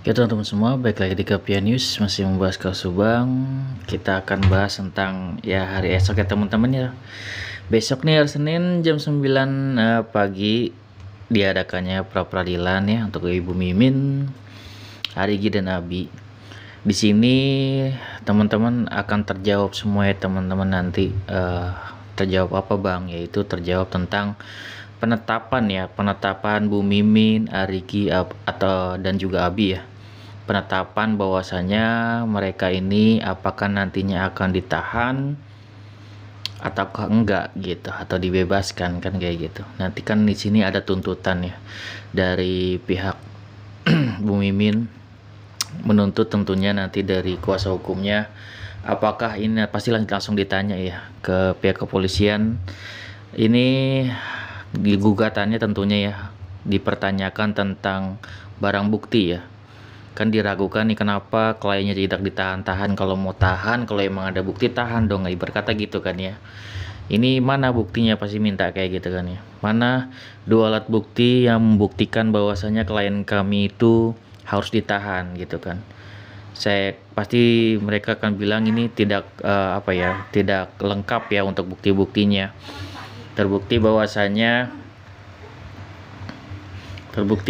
Oke teman-teman semua, baik lagi di Kapia News, masih membahas kasus Subang. Kita akan bahas tentang ya hari esok ya teman-teman ya. Besok nih hari Senin jam 9 pagi diadakannya pra peradilan ya untuk Ibu Mimin, Arigi dan Abi. Di sini teman-teman akan terjawab semua ya teman-teman nanti. Terjawab apa Bang? Yaitu terjawab tentang penetapan Bu Mimin, Arigi atau dan juga Abi ya. Penetapan bahwasanya mereka ini apakah nantinya akan ditahan ataukah enggak gitu atau dibebaskan kan kayak gitu. Nanti kan di sini ada tuntutan ya dari pihak Bu Mimin menuntut tentunya nanti dari kuasa hukumnya apakah ini pasti langsung ditanya ya ke pihak kepolisian. Ini di gugatannya tentunya ya dipertanyakan tentang barang bukti ya, kan diragukan nih kenapa kliennya tidak ditahan-tahan. Kalau mau tahan, kalau emang ada bukti tahan dong, ibarat kata gitu kan ya. Ini mana buktinya, pasti minta kayak gitu kan ya. Mana dua alat bukti yang membuktikan bahwasanya klien kami itu harus ditahan gitu kan. Saya pasti mereka akan bilang ini tidak tidak lengkap ya untuk bukti-buktinya. Terbukti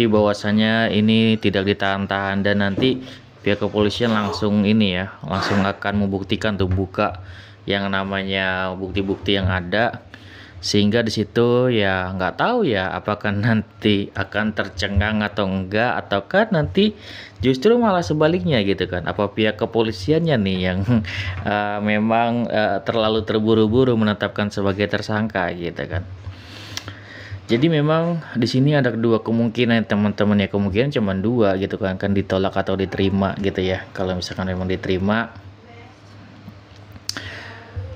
bahwasanya ini tidak ditahan-tahan, dan nanti pihak kepolisian langsung akan membuktikan tuh, buka yang namanya bukti-bukti yang ada, sehingga di situ ya nggak tahu ya apakah nanti akan tercengang atau enggak, ataukah nanti justru malah sebaliknya gitu kan, apa pihak kepolisiannya nih yang memang terlalu terburu-buru menetapkan sebagai tersangka gitu kan. Jadi memang di sini ada dua kemungkinan teman-teman ya, kemungkinan cuma dua gitu kan ditolak atau diterima gitu ya. Kalau misalkan memang diterima,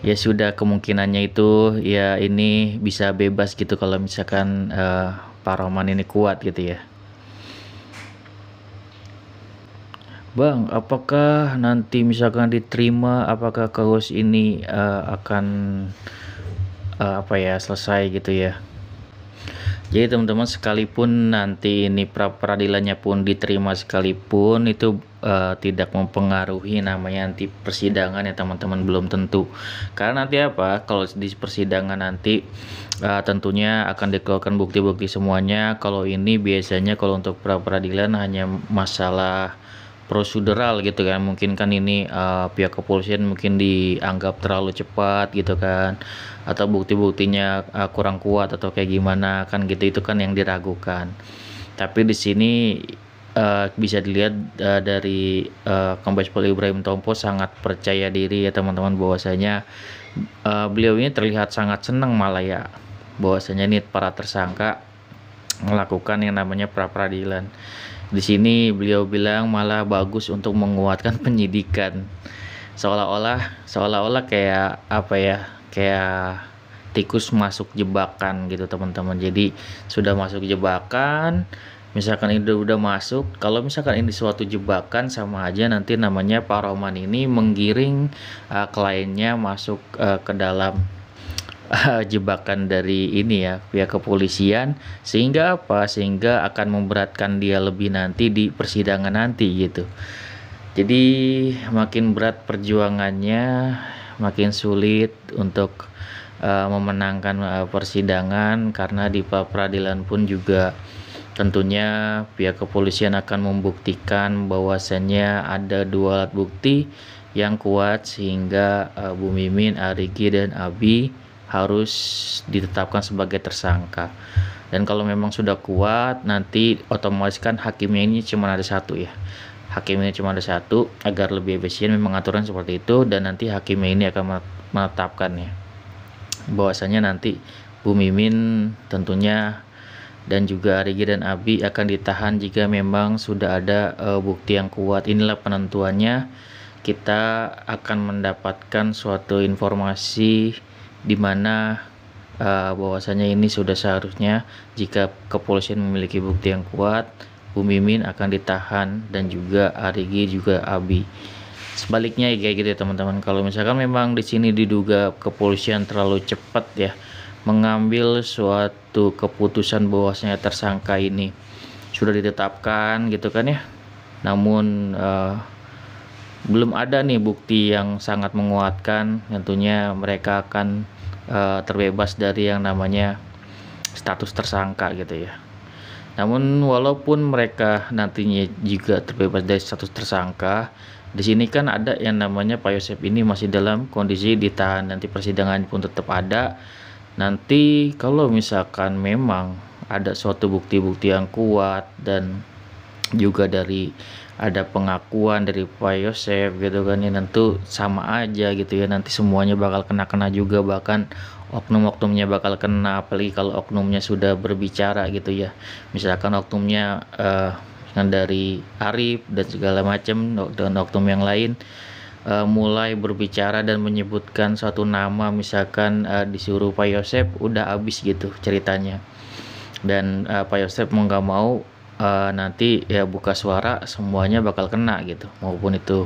ya sudah, kemungkinannya itu ya ini bisa bebas gitu kalau misalkan Pak Roman ini kuat gitu ya. Bang, apakah nanti misalkan diterima, apakah kasus ini akan selesai gitu ya? Jadi teman-teman, sekalipun nanti ini pra peradilannya pun diterima sekalipun, itu tidak mempengaruhi namanya nanti persidangan ya teman-teman, belum tentu. Karena nanti kalau di persidangan nanti tentunya akan dikeluarkan bukti-bukti semuanya. Kalau ini biasanya kalau untuk pra peradilan hanya masalah prosedural gitu kan, mungkin kan ini pihak kepolisian mungkin dianggap terlalu cepat gitu kan, atau bukti-buktinya kurang kuat atau kayak gimana kan gitu, itu kan yang diragukan. Tapi di sini bisa dilihat dari Kombes Pol Ibrahim Tompo sangat percaya diri ya teman-teman, bahwasanya beliau ini terlihat sangat senang malah ya, bahwasanya ini para tersangka melakukan yang namanya pra peradilan. Di sini beliau bilang malah bagus untuk menguatkan penyidikan. Seolah-olah kayak kayak tikus masuk jebakan gitu teman-teman. Jadi sudah masuk jebakan, misalkan ini udah masuk, kalau misalkan ini suatu jebakan, sama aja nanti namanya Pak Roman ini menggiring kliennya masuk ke dalam jebakan dari ini ya pihak kepolisian, sehingga sehingga akan memberatkan dia lebih nanti di persidangan nanti gitu. Jadi makin berat perjuangannya, makin sulit untuk memenangkan persidangan, karena di peradilan pun juga tentunya pihak kepolisian akan membuktikan bahwasannya ada dua alat bukti yang kuat, sehingga Bu Mimin, Arigi dan Abi harus ditetapkan sebagai tersangka. Dan kalau memang sudah kuat, nanti otomatis kan hakimnya ini cuma ada satu ya. Hakimnya cuma ada satu, agar lebih efisien memang aturan seperti itu, dan nanti hakimnya ini akan menetapkan ya, bahwasanya nanti Bu Mimin tentunya dan juga Rigi dan Abi akan ditahan jika memang sudah ada bukti yang kuat. Inilah penentuannya. Kita akan mendapatkan suatu informasi di mana bahwasanya ini sudah seharusnya, jika kepolisian memiliki bukti yang kuat, Bu Mimin akan ditahan dan juga Arigi juga Abi. Sebaliknya ya kayak gitu ya teman-teman. Kalau misalkan memang di sini diduga kepolisian terlalu cepat ya mengambil suatu keputusan bahwasanya tersangka ini sudah ditetapkan gitu kan ya, Namun belum ada nih bukti yang sangat menguatkan. Tentunya mereka akan terbebas dari yang namanya status tersangka gitu ya. Namun walaupun mereka nantinya juga terbebas dari status tersangka, di sini kan ada yang namanya Pak Yosep ini masih dalam kondisi ditahan, nanti persidangan pun tetap ada. Nanti kalau misalkan memang ada suatu bukti-bukti yang kuat dan juga dari ada pengakuan dari Pak Yosef gitu kan ya, tentu sama aja gitu ya, nanti semuanya bakal kena juga, bahkan oknum-oknumnya bakal kena, apalagi kalau oknumnya sudah berbicara gitu ya, misalkan oknumnya yang dari Arif dan segala macam dan oknum yang lain mulai berbicara dan menyebutkan suatu nama, misalkan disuruh Pak Yosef, udah habis gitu ceritanya. Dan Pak Yosef mau nggak mau nanti ya buka suara semuanya bakal kena gitu, maupun itu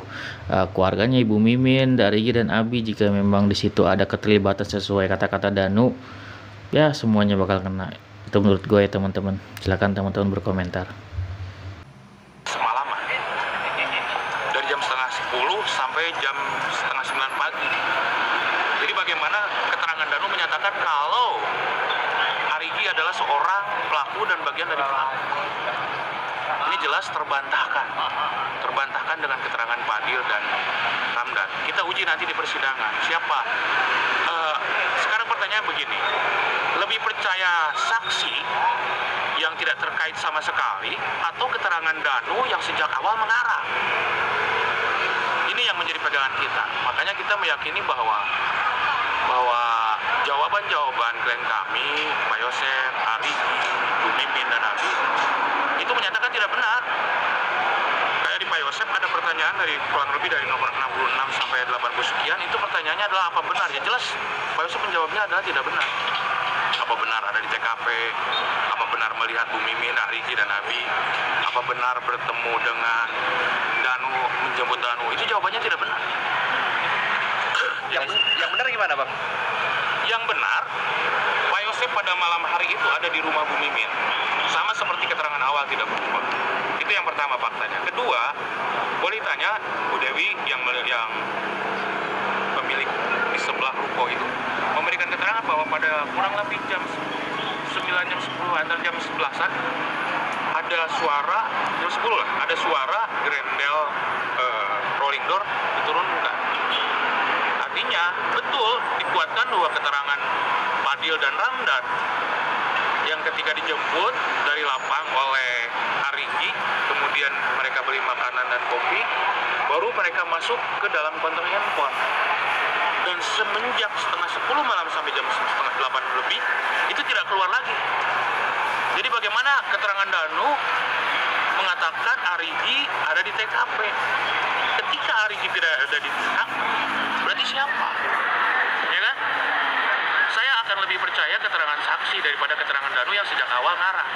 keluarganya Ibu Mimin, Rigi dan Abi, jika memang di situ ada keterlibatan sesuai kata-kata Danu, ya semuanya bakal kena. Itu menurut gue ya teman-teman, silakan teman-teman berkomentar. Semalaman dari jam setengah 10 sampai jam setengah 9 pagi. Jadi bagaimana keterangan Danu menyatakan kalau Arigi adalah seorang pelaku dan bagian dari pelaku. Ini jelas terbantahkan dengan keterangan Fadil dan Ramdan. Kita uji nanti di persidangan. Siapa? Sekarang pertanyaan begini, lebih percaya saksi yang tidak terkait sama sekali atau keterangan Danu yang sejak awal mengarah? Ini yang menjadi pegangan kita. Makanya kita meyakini bahwa jawaban-jawaban klien kami, Pak Yosef, Arigi, Bu Mimin, dan Abi, itu menyatakan tidak benar. Kayak di Pak Yosef ada pertanyaan dari kurang lebih dari nomor 66 sampai 80 sekian, itu pertanyaannya adalah apa benar? Ya jelas Pak Yosef menjawabnya adalah tidak benar. Apa benar ada di TKP? Apa benar melihat Bu Mimin, Arigi, dan Abi? Apa benar bertemu dengan Danu, menjemput Danu? Itu jawabannya tidak benar. Yang benar gimana, Bang? Yang benar, Pak Yosef pada malam hari itu ada di rumah Bu Mimin. Sama seperti keterangan awal, tidak berubah. Itu yang pertama faktanya. Kedua, boleh tanya Bu Dewi yang pemilik di sebelah ruko itu memberikan keterangan bahwa pada kurang lebih jam 9, jam 10 atau jam 11-an ada suara, jam 10 lah, ada suara grendel rolling door diturunkan. Artinya betul dikuatkan bahwa keterangan Fadil dan Ramdan yang ketika dijemput dari lapang oleh Arigi, kemudian mereka beli makanan dan kopi, baru mereka masuk ke dalam konter handphone. Dan semenjak setengah 10 malam sampai jam setengah 8 lebih, itu tidak keluar lagi. Jadi bagaimana keterangan Danu mengatakan Arigi ada di TKP? Ketika Arigi tidak ada di TKP, berarti siapa? Ya kan? Saya akan lebih percaya keterangan saksi daripada keterangan Danu yang sejak awal ngarah.